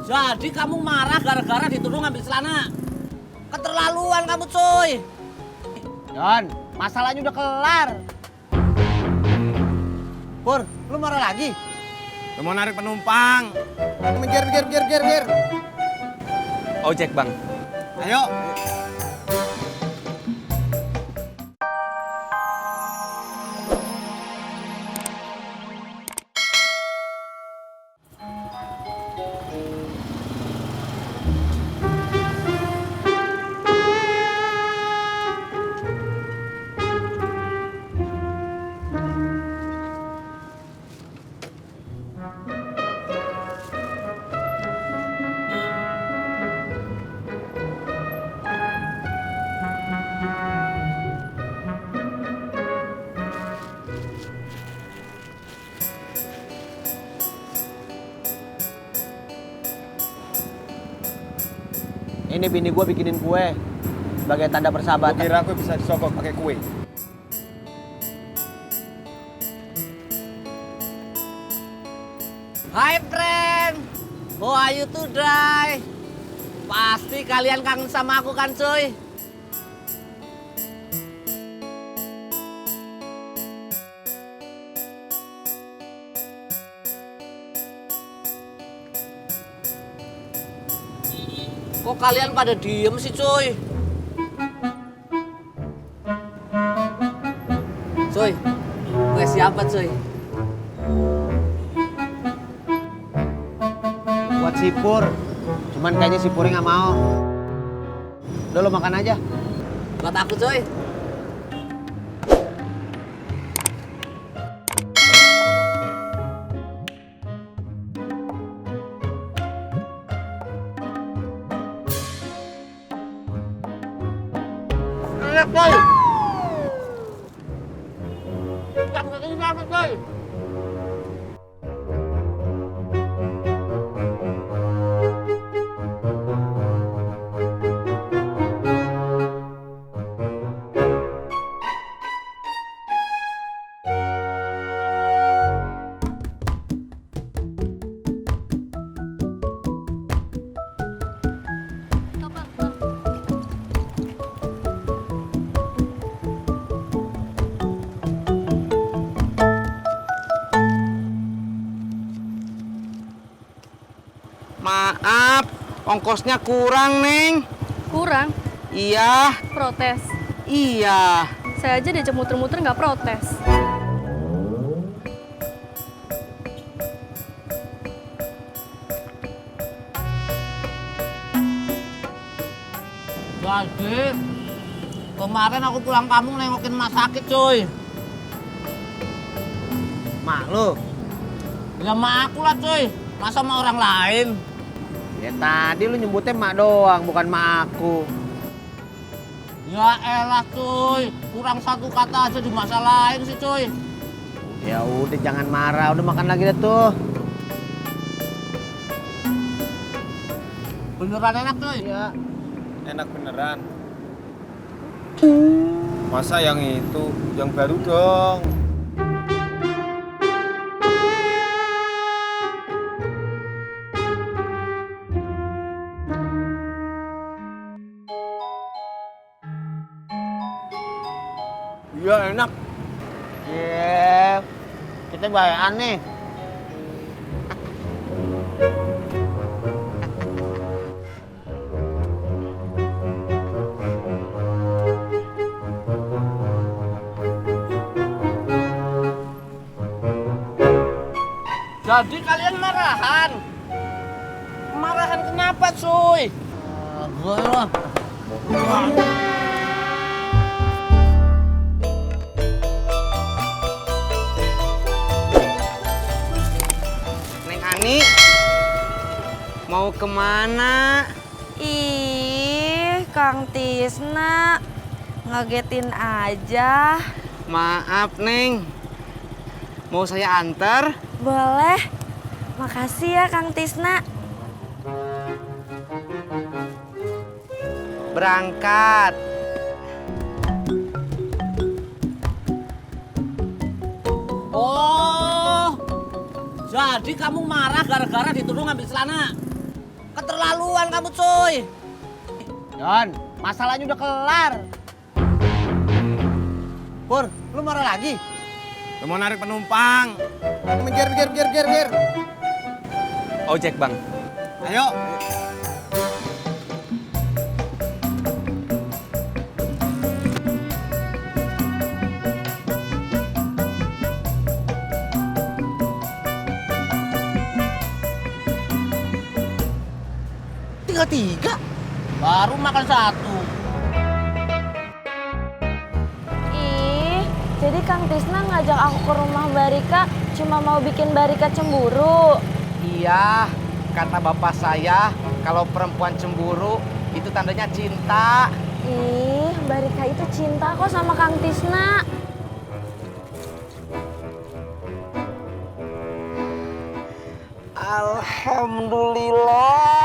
Jadi kamu marah gara-gara dituduh ngambil celana. Keterlaluan kamu, cuy. Jon, masalahnya udah kelar. Pur, lu marah lagi? Lu mau narik penumpang. Ger. Ojek, Bang. Ayo. Ini bini gue bikinin kue sebagai tanda persahabatan. Kira aku bisa disogok pakai kue. Hai, friend. How are you today? Pasti kalian kangen sama aku kan, cuy? Kok kalian pada diem sih, cuy? Cuy, kue siapa, cuy? Buat si Pur. Cuman kayaknya si Purnya nggak mau. Udah lo makan aja. Buat aku, cuy. Enak, cuy. Enak, cuy. Maaf, ongkosnya kurang, Neng. Kurang? Iya, Protes? iya. Saya aja diajak muter-muter nggak protes. Jadi, kemarin aku pulang kampung nengokin emak sakit, cuy. Mak lu. Ya emak aku lah, cuy. Masa sama orang lain? Ya tadi lu nyebutnya mak doang, bukan mak aku. Ya elah, cuy. Kurang satu kata aja dimasalahin sih, cuy. Ya udah jangan marah, udah makan lagi dah tuh. Beneran enak, cuy. Ya. Enak beneran. Masa yang itu, yang baru dong. Iya enak. Iya. Kita bayaan nih. Jadi kalian marahan? Marahan kenapa, cuy? Gue lah. Neng Ani, mau kemana? Ih, Kang Tisna, ngagetin aja. Maaf, Neng. Mau saya antar? Boleh. Makasih ya, Kang Tisna. Berangkat. Oh, jadi kamu marah gara-gara dituduh ngambil celana? Keterlaluan kamu cuy. Yon, masalahnya udah kelar. Pur, lu marah lagi? Lu mau narik penumpang. Minggir. Ojek, Bang. Ayo. Tiga. Baru makan satu. Ih, jadi Kang Tisna ngajak aku ke rumah Mbak Rika cuma mau bikin Mbak Rika cemburu. Iya, kata bapak saya, kalau perempuan cemburu itu tandanya cinta. Ih, Mbak Rika itu cinta kok sama Kang Tisna. Alhamdulillah.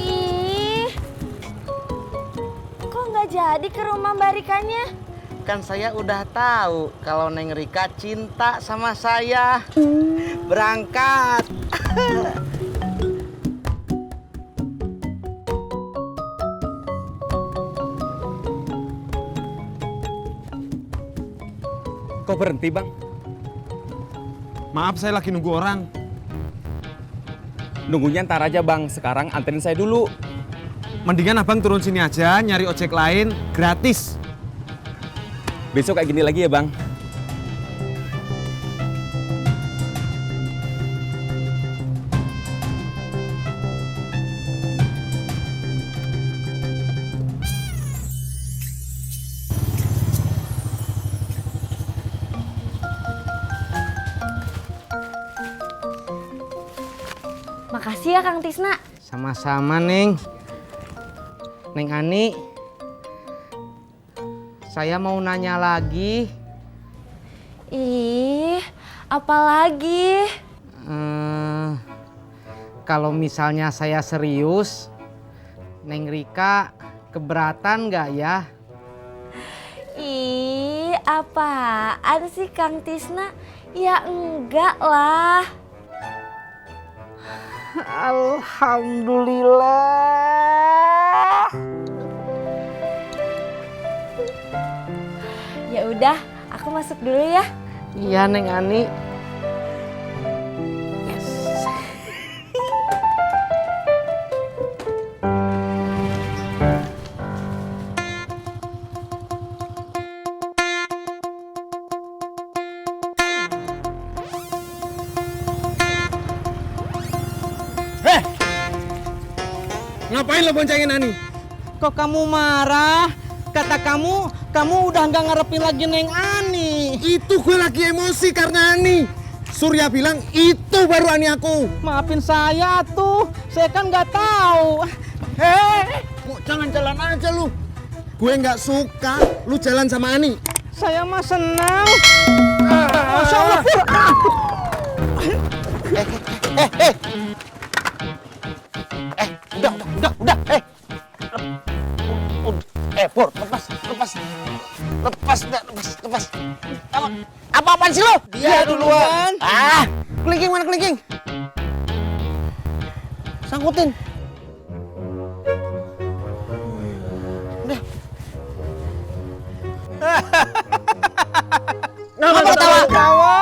Ih, kok nggak jadi ke rumah Mbak Rikanya? Kan saya udah tahu kalau Neng Rika cinta sama saya. Berangkat. Kok berhenti, Bang? Maaf, saya lagi nunggu orang. Nunggunya ntar aja, Bang. Sekarang anterin saya dulu. Mendingan abang turun sini aja, nyari ojek lain, gratis. Besok kayak gini lagi ya, Bang. Makasih ya Kang Tisna. Sama-sama, Neng. Neng Ani, saya mau nanya lagi. Ih, apalagi? Kalau misalnya saya serius, Neng Rika keberatan nggak ya? Ih, apaan sih Kang Tisna? Ya enggak lah. Alhamdulillah. Ya udah, aku masuk dulu ya. Iya, Neng Ani. Ngapain lo boncengin Ani? Kok kamu marah? Kata kamu udah nggak ngarepin lagi Neng Ani. Itu gue lagi emosi karena Ani. Surya bilang itu baru Ani aku. Maafin saya tuh, saya kan nggak tahu. Jangan jalan aja lu. Gue nggak suka lu jalan sama Ani. Saya mah senang. Masya Allah. Udah. Pur, lepas. Apa-apaan sih lo? Dia duluan. Kelingking mana kelingking? Sangkutin. Udah. Ngapa ketawa?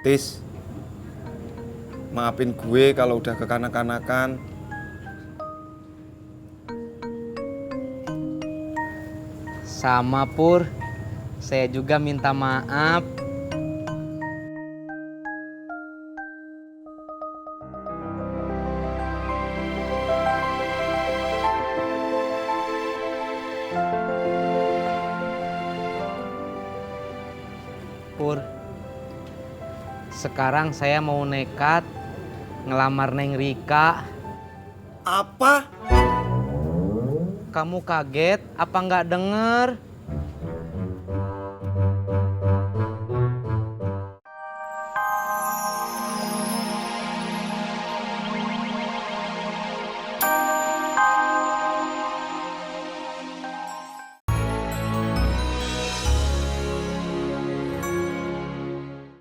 Tis, maafin gue kalau udah kekanak-kanakan. Sama Pur, saya juga minta maaf. Pur. Sekarang saya mau nekat ngelamar Neng Rika. Apa? Kamu kaget apa nggak denger?